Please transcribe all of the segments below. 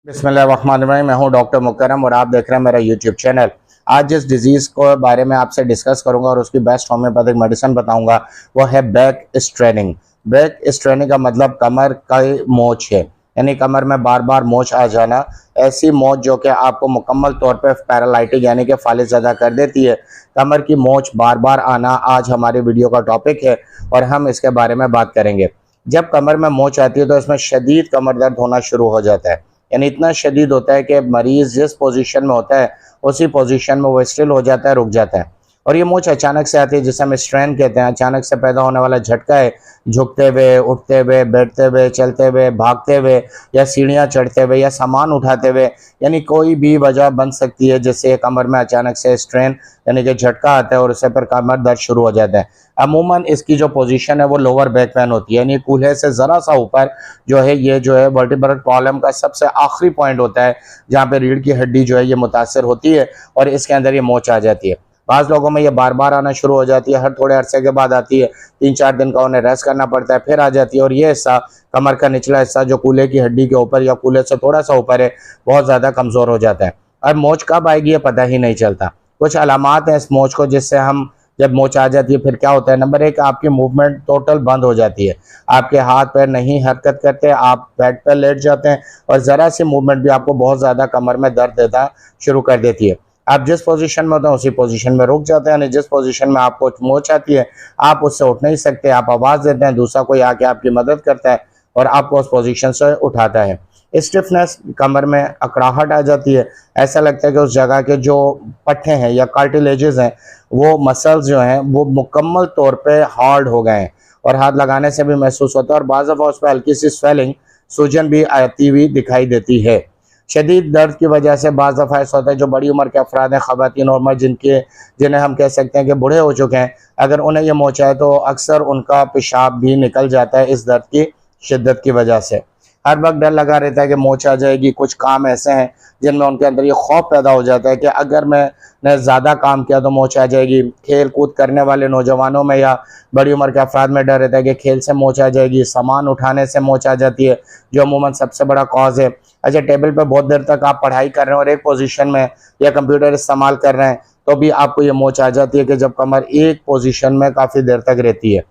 बिस्मिल्लाहिर्रहमानिर्रहीम। मैं हूं डॉक्टर मुकर्रम और आप देख रहे हैं मेरा यूट्यूब चैनल। आज जिस डिजीज़ को बारे में आपसे डिस्कस करूंगा और उसकी बेस्ट होम्योपैथिक मेडिसिन बताऊंगा वो है बैक स्ट्रेनिंग। बैक स्ट्रेनिंग का मतलब कमर का मोच है, यानी कमर में बार बार मोच आ जाना। ऐसी मोच जो कि आपको मुकम्मल तौर पे पैरालाइटिक यानी कि फालिज ज़्यादा कर देती है। कमर की मोच बार बार आना आज हमारी वीडियो का टॉपिक है और हम इसके बारे में बात करेंगे। जब कमर में मोच आती है तो इसमें शदीद कमर दर्द होना शुरू हो जाता है, यानी इतना शदीद होता है कि मरीज़ जिस पोजीशन में होता है उसी पोजीशन में वो स्टिल हो जाता है, रुक जाता है। और ये मोच अचानक से आती है जिसे हम स्ट्रेन कहते हैं। अचानक से पैदा होने वाला झटका है, झुकते हुए, उठते हुए, बैठते हुए, चलते हुए, भागते हुए या सीढ़ियाँ चढ़ते हुए या सामान उठाते हुए, यानी कोई भी वजह बन सकती है जिससे कमर में अचानक से स्ट्रेन यानी कि झटका आता है और उससे फिर कमर दर्द शुरू हो जाता है। अमूमन इसकी जो पोजीशन है वो लोअर बैक पेन होती है, यानी कूल्हे से ज़रा सा ऊपर जो है ये जो है वर्टिब्रल कॉलम का सबसे आखिरी पॉइंट होता है जहाँ पे रीढ़ की हड्डी जो है ये मुतासर होती है और इसके अंदर ये मोच आ जाती है। बाज़ लोगों में ये बार बार आना शुरू हो जाती है, हर थोड़े अरसे के बाद आती है, 3-4 दिन का उन्हें रेस्ट करना पड़ता है, फिर आ जाती है। और ये हिस्सा कमर का निचला हिस्सा जो कूल्हे की हड्डी के ऊपर या कूल्हे से थोड़ा सा ऊपर है बहुत ज़्यादा कमज़ोर हो जाता है। अब मोच कब आएगी ये पता ही नहीं चलता। कुछ अलामात हैं इस मोच को जिससे हम जब मोच आ जाती है फिर क्या होता है। नंबर 1, आपकी मूवमेंट टोटल बंद हो जाती है, आपके हाथ पैर नहीं हरकत करते, आप बेड पर लेट जाते हैं और ज़रा सी मूवमेंट भी आपको बहुत ज़्यादा कमर में दर्द देना शुरू कर देती है। आप जिस पोजीशन में होते हैं उसी पोजीशन में रुक जाते हैं, यानी जिस पोजीशन में आपको मोच आती है आप उससे उठ नहीं सकते, आप आवाज़ देते हैं, दूसरा कोई आके आपकी मदद करता है और आपको उस पोजीशन से उठाता है। स्टिफनेस, कमर में अकड़ाहट आ जाती है, ऐसा लगता है कि उस जगह के जो पट्टे हैं या कार्टिलेजेस हैं वो मसल्स जो हैं वो मुकम्मल तौर पे हार्ड हो गए हैं और हाथ लगाने से भी महसूस होता है और बाज़ दफ़ा उस पर हल्की सी स्वेलिंग, सूजन भी आती हुई दिखाई देती है। शदीद दर्द की वजह से बाज़ दफ़ा ऐसा होता है जो बड़ी उम्र के अफराद हैं, ख़वातीन और मर्द जिन्हें हम कह सकते हैं कि बूढ़े हो चुके हैं, अगर उन्हें यह मोच आए तो अक्सर उनका पेशाब भी निकल जाता है इस दर्द की शिद्दत की वजह से। हर वक्त डर लगा रहता है कि मोच आ जाएगी। कुछ काम ऐसे हैं जिनमें उनके अंदर ये खौफ पैदा हो जाता है कि अगर मैंने ज़्यादा काम किया तो मोच आ जाएगी। खेल कूद करने वाले नौजवानों में या बड़ी उम्र के अफराद में डर रहता है कि खेल से मोच आ जाएगी, सामान उठाने से मोच आ जाती है जो अमूमन सबसे बड़ा कॉज है। अच्छा, टेबल पर बहुत देर तक आप पढ़ाई कर रहे हैं और एक पोजीशन में या कंप्यूटर इस्तेमाल कर रहे हैं तो भी आपको ये मोच आ जाती है कि जब कमर एक पोजीशन में काफ़ी देर तक रहती है।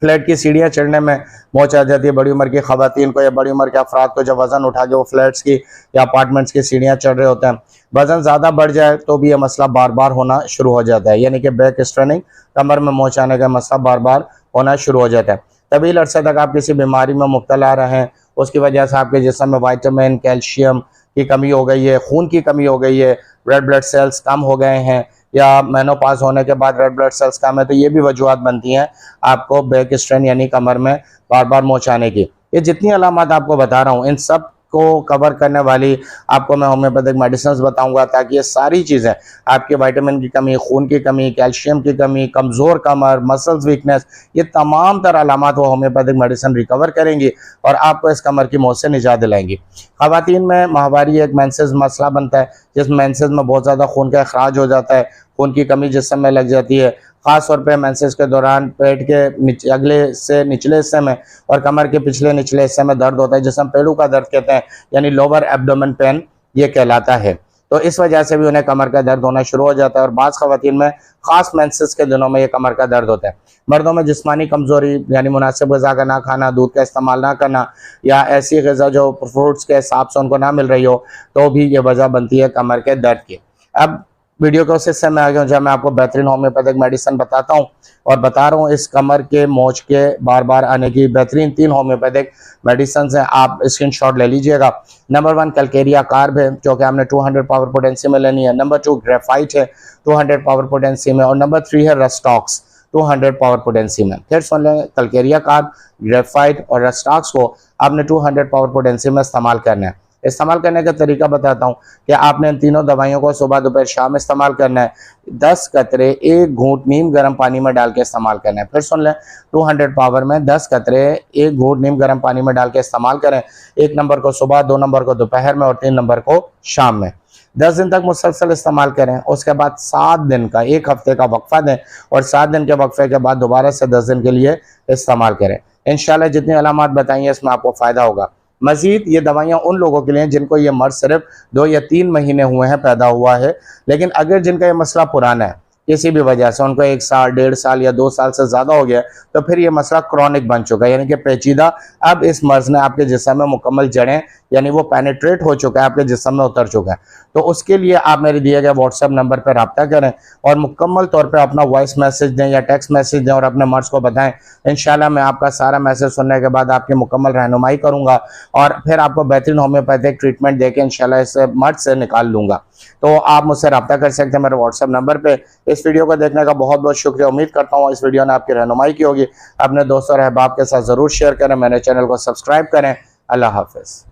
फ्लैट की सीढ़ियाँ चढ़ने में मोच आ जाती है बड़ी उम्र की ख़वातीन को या बड़ी उम्र के अफराद को, जब वज़न उठा के वो फ्लैट्स की या अपार्टमेंट्स की सीढ़ियाँ चढ़ रहे होते हैं। वज़न ज़्यादा बढ़ जाए तो भी ये मसला बार बार होना शुरू हो जाता है, यानी कि बैक स्ट्रेनिंग, कमर में मोच आने का मसला बार बार होना शुरू हो जाता है। तवील अरसे तक आप किसी बीमारी में मुब्तला रहे हैं, उसकी वजह से आपके जिस्म में विटामिन, कैल्शियम की कमी हो गई है, खून की कमी हो गई है, रेड ब्लड सेल्स कम हो गए हैं या मेनोपॉज होने के बाद रेड ब्लड सेल्स कम है, तो ये भी वजूहत बनती हैं आपको बैक स्ट्रेन यानी कमर में बार बार मोच आने की। ये जितनी अलामत आपको बता रहा हूँ इन सब को कवर करने वाली आपको मैं होम्योपैथिक मेडिसिन बताऊंगा ताकि ये सारी चीज़ें, आपके विटामिन की कमी, खून की कमी, कैल्शियम की कमी, कमज़ोर कमर, मसल्स वीकनेस, ये तमाम तरह अलामत वो होम्योपैथिक मेडिसिन रिकवर करेंगी और आपको इस कमर की मौत से निजात दिलाएंगी। ख़वातीन में माहवारी एक मेंसेस मसला बनता है जिस मेंसेस में बहुत ज़्यादा खून का अखराज हो जाता है, खून की कमी जिस्म में लग जाती है, ख़ास तौर पे मेंसेस के दौरान पेट के अगले से निचले हिस्से में और कमर के पिछले निचले हिस्से में दर्द होता है जिसे हम पेड़ू का दर्द कहते हैं, यानी लोअर एब्डोमेन पेन ये कहलाता है। तो इस वजह से भी उन्हें कमर का दर्द होना शुरू हो जाता है और बाज़ ख़वातीन में ख़ास मेंसेस के दिनों में ये कमर का दर्द होता है। मर्दों में जिस्मानी कमज़ोरी यानी मुनासिब ग़िज़ा का ना खाना, दूध का इस्तेमाल ना करना या ऐसी ग़िज़ा जो फ्रूट्स के हिसाब से उनको ना मिल रही हो तो भी ये वजह बनती है कमर के दर्द की। अब वीडियो के उस हिस्से में आ गया हूँ जहाँ मैं आपको बेहतरीन होम्योपैथिक मेडिसिन बताता हूँ और बता रहा हूँ इस कमर के मोच के बार बार आने की बेहतरीन 3 होम्योपैथिक मेडिसिन हैं। आप स्क्रीनशॉट ले लीजिएगा। नंबर 1 कैलकेरिया कार्ब है जो कि हमने 200 पावर पोटेंसी में लेनी है। नंबर 2 ग्रेफाइट है 200 पावर पोटेंसी में और नंबर 3 है रस्टॉक्स 200 पावर पोटेंसी में। फिर सुन लें, कैलकेरिया कार्ब, ग्रेफाइट और रस्टॉक्स को आपने 200 पावर पोटेंसी में इस्तेमाल करना है। इस्तेमाल करने का तरीका बताता हूँ कि आपने इन तीनों दवाइयों को सुबह दोपहर शाम इस्तेमाल करना है। 10 कतरे 1 घूंट नीम गर्म पानी में डाल के इस्तेमाल करना है। फिर सुन लें, 200 पावर में 10 कतरे 1 घूंट नीम गर्म पानी में डाल के इस्तेमाल करें। 1 नंबर को सुबह, 2 नंबर को दोपहर में और 3 नंबर को शाम में। 10 दिन तक मुसलसल इस्तेमाल करें। उसके बाद 7 दिन का, 1 हफ्ते का वक्फा दें और 7 दिन के वक्फे के बाद दोबारा से 10 दिन के लिए इस्तेमाल करें। इंशाल्लाह जितनी अलामत बताई हैं इसमें आपको फ़ायदा होगा। मजीद ये दवाइयाँ उन लोगों के लिए हैं जिनको ये मर्ज सिर्फ 2 या 3 महीने हुए हैं, पैदा हुआ है। लेकिन अगर जिनका ये मसला पुराना है, किसी भी वजह से उनको 1 साल, 1.5 साल या 2 साल से ज़्यादा हो गया, तो फिर ये मसला क्रॉनिक बन चुका है, यानी कि पेचीदा। अब इस मर्ज ने आपके जिस्म में मुकम्मल जड़ें, यानी वो पेनिट्रेट हो चुका है, आपके जिस्म में उतर चुका है। तो उसके लिए आप मेरे दिए गए व्हाट्सएप नंबर पर रब्ता करें और मुकम्मल तौर पर अपना वॉइस मैसेज दें या टेक्स्ट मैसेज दें और अपने मर्ज को बताएं। इंशाल्लाह मैं आपका सारा मैसेज सुनने के बाद आपकी मुकम्मल रहनुमाई करूँगा और फिर आपको बेहतरीन होम्योपैथिक ट्रीटमेंट देकर इंशाल्लाह इस मर्ज से निकाल लूँगा। तो आप मुझसे रब्ता कर सकते हैं मेरे व्हाट्सएप नंबर पे। इस वीडियो को देखने का बहुत बहुत शुक्रिया। उम्मीद करता हूँ इस वीडियो ने आपकी रहनुमाई की होगी। अपने दोस्तों और अहबाब के साथ ज़रूर शेयर करें, मेरे चैनल को सब्सक्राइब करें। अल्लाह हाफ़िज़।